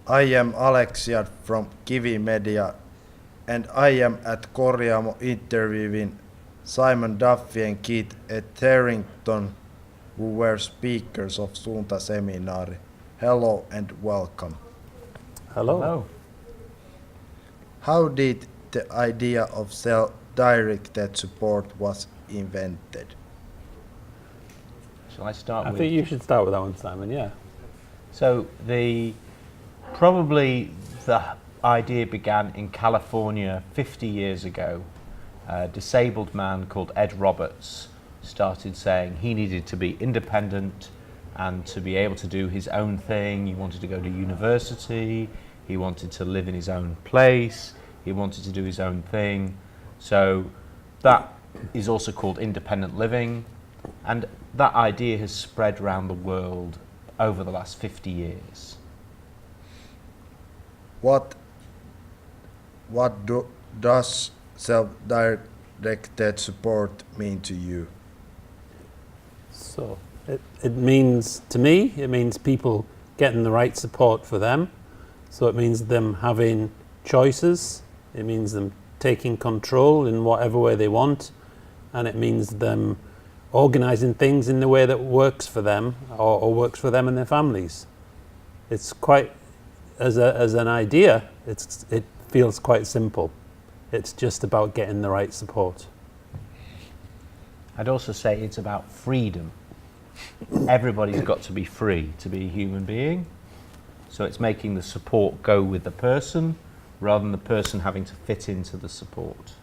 I am Alexiad from Kivi Media, and I am at Korjaamo interviewing Simon Duffy and Keith Etherington, who were speakers of Suunta-seminaarin. Hello and welcome. Hello. Hello. How did the idea of self-directed support was invented? Shall I start I with? think you should start with that one, Simon, yeah. So probably the idea began in California 50 years ago. A disabled man called Ed Roberts started saying he needed to be independent and to be able to do his own thing. He wanted to go to university, he wanted to live in his own place, he wanted to do his own thing. So that is also called independent living, and that idea has spread around the world over the last 50 years. What does self-directed support mean to you? So it means, to me, it means people getting the right support for them. So it means them having choices, it means them taking control in whatever way they want, and it means them organising things in the way that works for them or works for them and their families. It's quite, as an idea, it feels quite simple. It's just about getting the right support. I'd also say it's about freedom. Everybody's got to be free to be a human being. So it's making the support go with the person rather than the person having to fit into the support.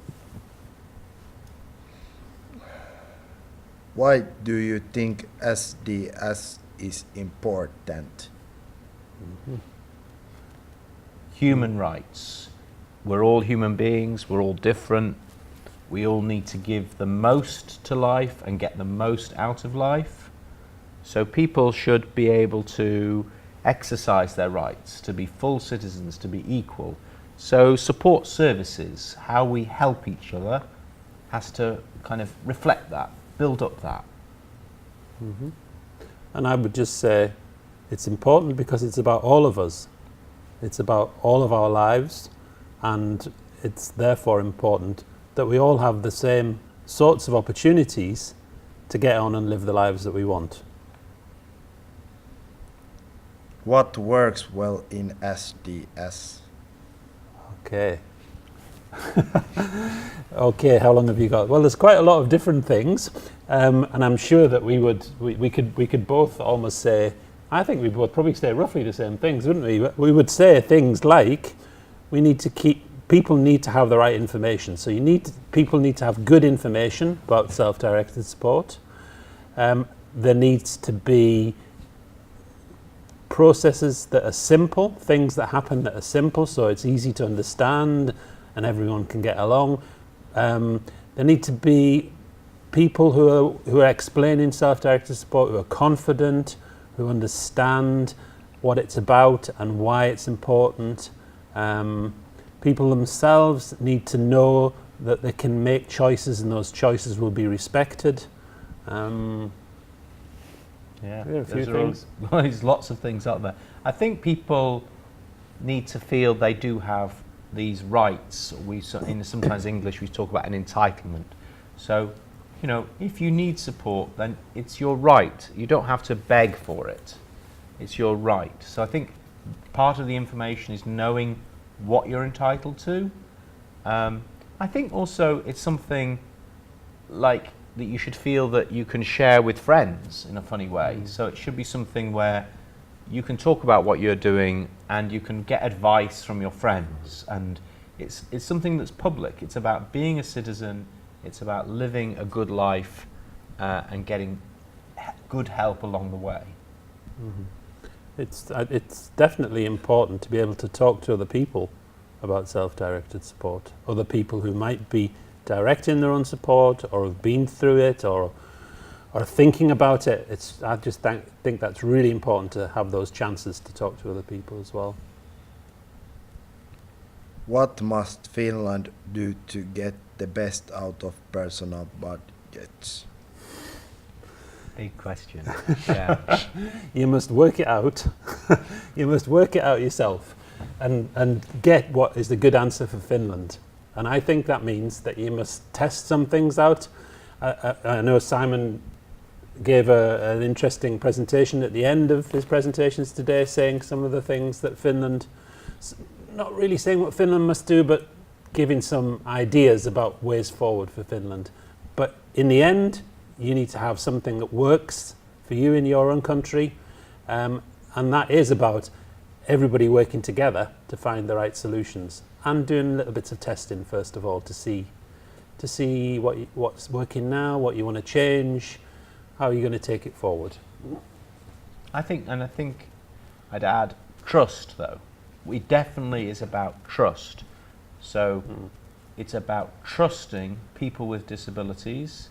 Why do you think SDS is important? Human rights. We're all human beings, we're all different. We all need to give the most to life and get the most out of life. So people should be able to exercise their rights, to be full citizens, to be equal. So support services, how we help each other, has to kind of reflect that, build up that. Mm-hmm. And I would just say it's important because it's about all of us. It's about all of our lives, and it's therefore important that we all have the same sorts of opportunities to get on and live the lives that we want. What works well in SDS? Okay. Okay, how long have you got? Well, there's quite a lot of different things, and I'm sure that we could both almost say, I think we would probably say roughly the same things, wouldn't we? We would say things like, people need to have the right information. So people need to have good information about self-directed support. There needs to be processes that are simple, things that happen that are simple, so it's easy to understand and everyone can get along. There need to be people who are explaining self-directed support, who are confident, who understand what it's about and why it's important. People themselves need to know that they can make choices and those choices will be respected. Yeah, there are a few things. There's lots of things out there. I think people need to feel they do have these rights. In sometimes English we talk about an entitlement. So, if you need support, then it's your right. You don't have to beg for it. It's your right. So I think part of the information is knowing what you're entitled to. I think also it's something like that you should feel that you can share with friends in a funny way. So it should be something where you can talk about what you're doing and you can get advice from your friends. And it's something that's public. It's about being a citizen. It's about living a good life and getting good help along the way. Mm-hmm. It's definitely important to be able to talk to other people about self-directed support, other people who might be directing their own support or have been through it or thinking about it. I just think that's really important to have those chances to talk to other people as well. What must Finland do to get the best out of personal budgets? Big question. Yeah. You must work it out. You must work it out yourself and get what is the good answer for Finland. And I think that means that you must test some things out. I know Simon gave an interesting presentation at the end of his presentations today, saying some of the things that Finland, not really saying what Finland must do, but giving some ideas about ways forward for Finland. But in the end, you need to have something that works for you in your own country, and that is about everybody working together to find the right solutions and doing little bits of testing first of all to see what's working now, what you want to change, how are you going to take it forward. I think I'd add trust though. It definitely is about trust. So it's about trusting people with disabilities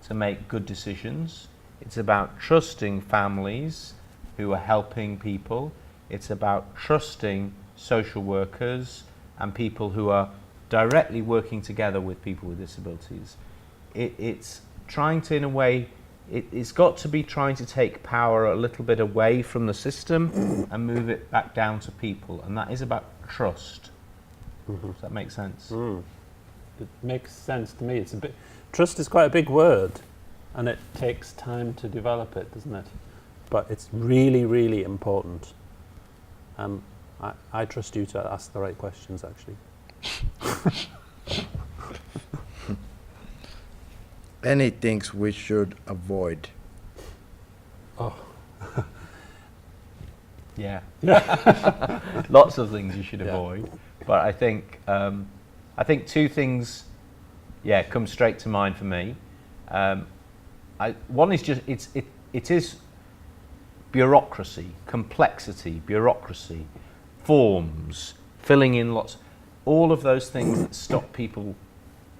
to make good decisions. It's about trusting families who are helping people. It's about trusting social workers and people who are directly working together with people with disabilities. It's trying to, in a way, it's got to be trying to take power a little bit away from the system and move it back down to people, and that is about trust. Does that make sense? It makes sense to me. Trust is quite a big word, and it takes time to develop it, doesn't it? But it's really, really important. I trust you to ask the right questions, actually. Any things we should avoid? Oh. Yeah. Lots of things you should avoid, but I think two things, come straight to mind for me. One is just it is bureaucracy, complexity, forms, filling in lots, all of those things that stop people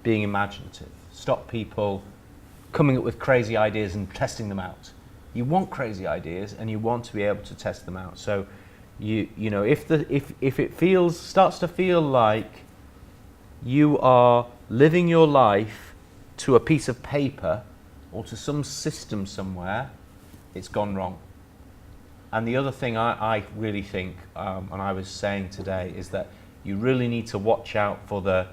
being imaginative, stop people coming up with crazy ideas and testing them out. You want crazy ideas and you want to be able to test them out. So you know, if it starts to feel like you are living your life to a piece of paper or to some system somewhere, it's gone wrong. And the other thing I really think, and I was saying today, is that you really need to watch out for the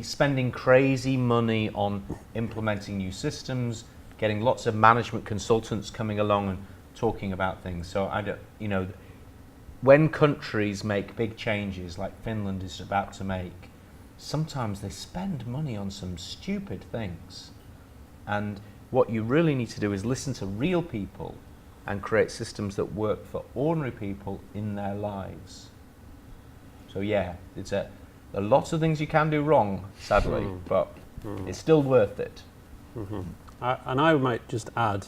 spending crazy money on implementing new systems, getting lots of management consultants coming along and talking about things. So when countries make big changes like Finland is about to make, sometimes they spend money on some stupid things. And what you really need to do is listen to real people and create systems that work for ordinary people in their lives. So it's a lot of things you can do wrong, sadly, but it's still worth it. And I might just add,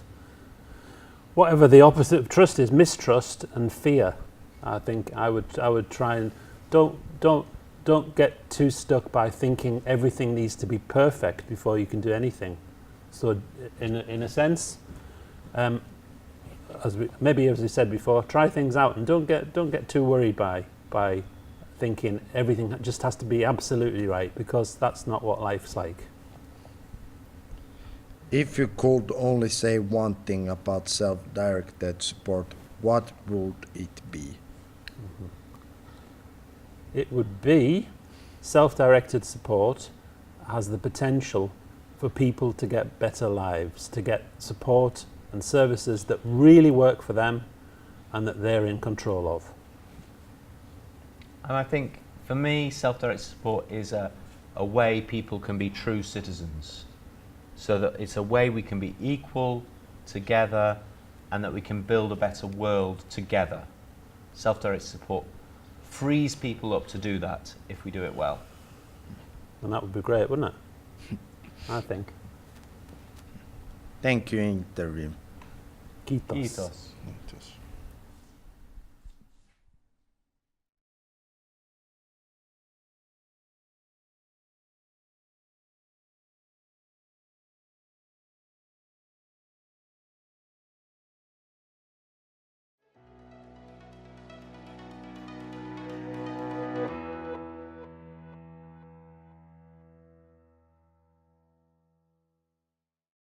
whatever the opposite of trust is, mistrust and fear. I think I would try and don't get too stuck by thinking everything needs to be perfect before you can do anything. So in a sense, as we said before, try things out and don't get too worried by thinking everything just has to be absolutely right, because that's not what life's like. If you could only say one thing about self-directed support, what would it be? It would be self-directed support has the potential for people to get better lives, to get support and services that really work for them and that they're in control of. And I think for me, self-directed support is a way people can be true citizens. So that it's a way we can be equal together and that we can build a better world together. Self-directed support frees people up to do that if we do it well. And that would be great, wouldn't it? I think. Thank you, interview. Kiitos. Kiitos. Kiitos.